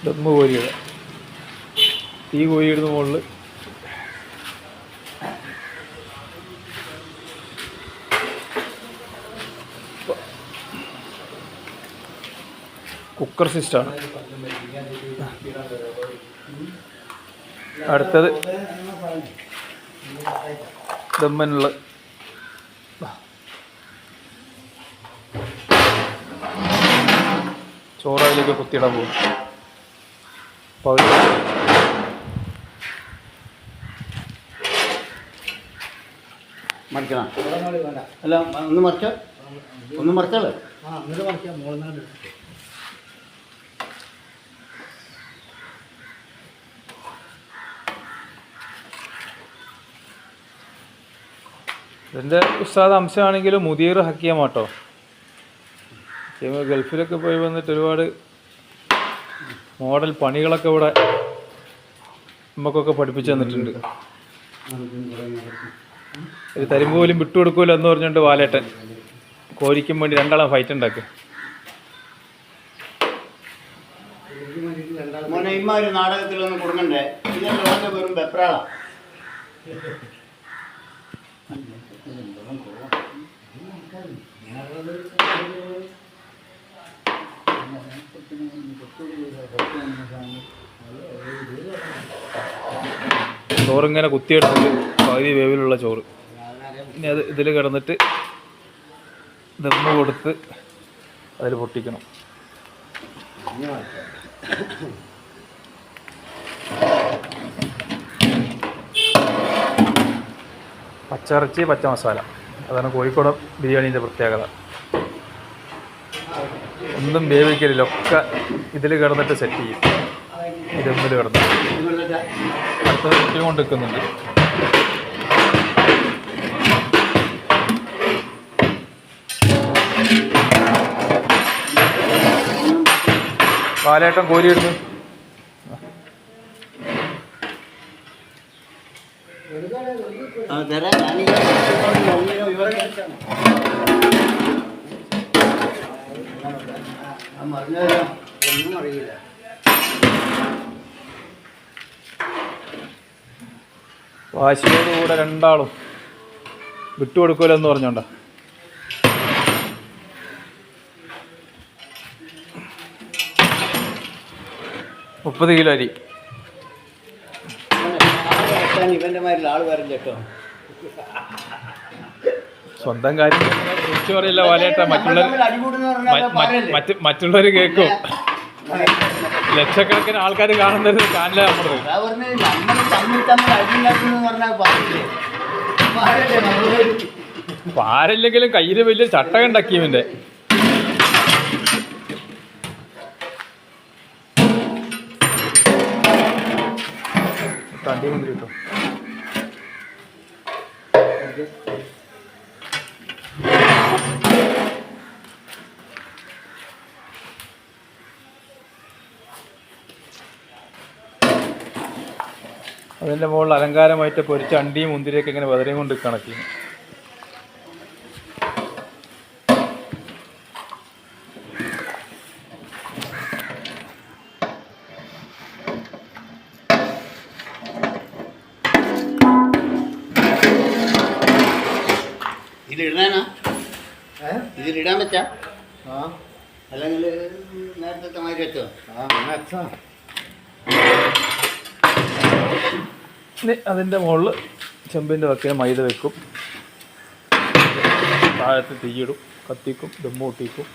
ദമ്മ് കോരിയിടുക. തീ കോരിയിടുന്ന മുകളിൽ കുക്കർ സിസ്റ്റമാണ്. അടുത്തത് ദമ്മനുള്ള ചോറ് അതിലേക്ക് കുത്തിയിടാൻ പോകും. മറിക്കണം അല്ല ഒന്ന് മറിച്ചോ, ഒന്ന് മറിച്ചാലോ. ഇതിൻ്റെ ഉസ്താദ് അംശമാണെങ്കിലും മുദീർ ഹക്കിയമാട്ടോ. ഗൾഫിലൊക്കെ പോയി വന്നിട്ട് ഒരുപാട് മോഡൽ പണികളൊക്കെ ഇവിടെ നമുക്കൊക്കെ പഠിപ്പിച്ചു തന്നിട്ടുണ്ട്. ഒരു തരുമ്പ് പോലും വിട്ടുകൊടുക്കൂല എന്ന് പറഞ്ഞുകൊണ്ട് വാലേട്ടൻ കോരിക്കും വേണ്ടി രണ്ടാളും ഫൈറ്റ് ഉണ്ടാക്കി. ഒരു നാടകത്തിലൊന്നും കൊടുക്കണ്ടേ, ഇതൊക്കെ വെറും വെപ്രാളാ. ചോറിങ്ങനെ കുത്തിയെടുത്തിട്ട് പകുതി വേവിലുള്ള ചോറ് ഇനി അത് ഇതിൽ കിടന്നിട്ട് ദമ്മ് കൊടുത്ത് അതിൽ പൊട്ടിക്കണം. പച്ചിറച്ചി പച്ച മസാല, അതാണ് കോഴിക്കോട് ബിരിയാണീൻ്റെ പ്രത്യേകത. ഒന്നും വേവിക്കലില്ല, ഒക്കെ ഇതിൽ കിടന്നിട്ട് സെറ്റ് ചെയ്യും. ദമ്മിൽ കിടന്ന് അടുത്തത് കുട്ടി കൊണ്ട് നിൽക്കുന്നുണ്ട്. പാലേട്ടം കോരിയിടുന്നു. വാശിയോടുകൂടെ രണ്ടാളും വിട്ടുകൊടുക്കൂലെന്ന് പറഞ്ഞോണ്ട. $30 കിലോ അരി. സ്വന്തം കാര്യം കുറിച്ച് പറയില്ല വാലേട്ട, മറ്റുള്ളവർ കേൾക്കും. ലക്ഷക്കണക്കിന് ആൾക്കാർ കാണുന്നത് കാണില്ല. പാരില്ലെങ്കിലും കയ്യിൽ വലിയ ചട്ടകം ഉണ്ടാക്കിയവൻ്റെ. തണ്ടി മുന്തിരി കിട്ടും. അതിൻ്റെ മുകളിൽ അലങ്കാരമായിട്ട് പൊരിച്ച അണ്ടിയും മുന്തിരിയൊക്കെ ഇങ്ങനെ വെതറിയും കൊണ്ട് കണക്കി. ഇതിലിടാൻ പറ്റാ അല്ലെങ്കിൽ നേരത്തെ മാതിരി വെച്ചോ? അതിൻ്റെ മുകളിൽ ചെമ്പിൻ്റെ വക്കിന് മൈദ വെക്കും, താഴത്ത് തീയിടും, കത്തിക്കും, ദമ്മ് പൊട്ടിക്കും.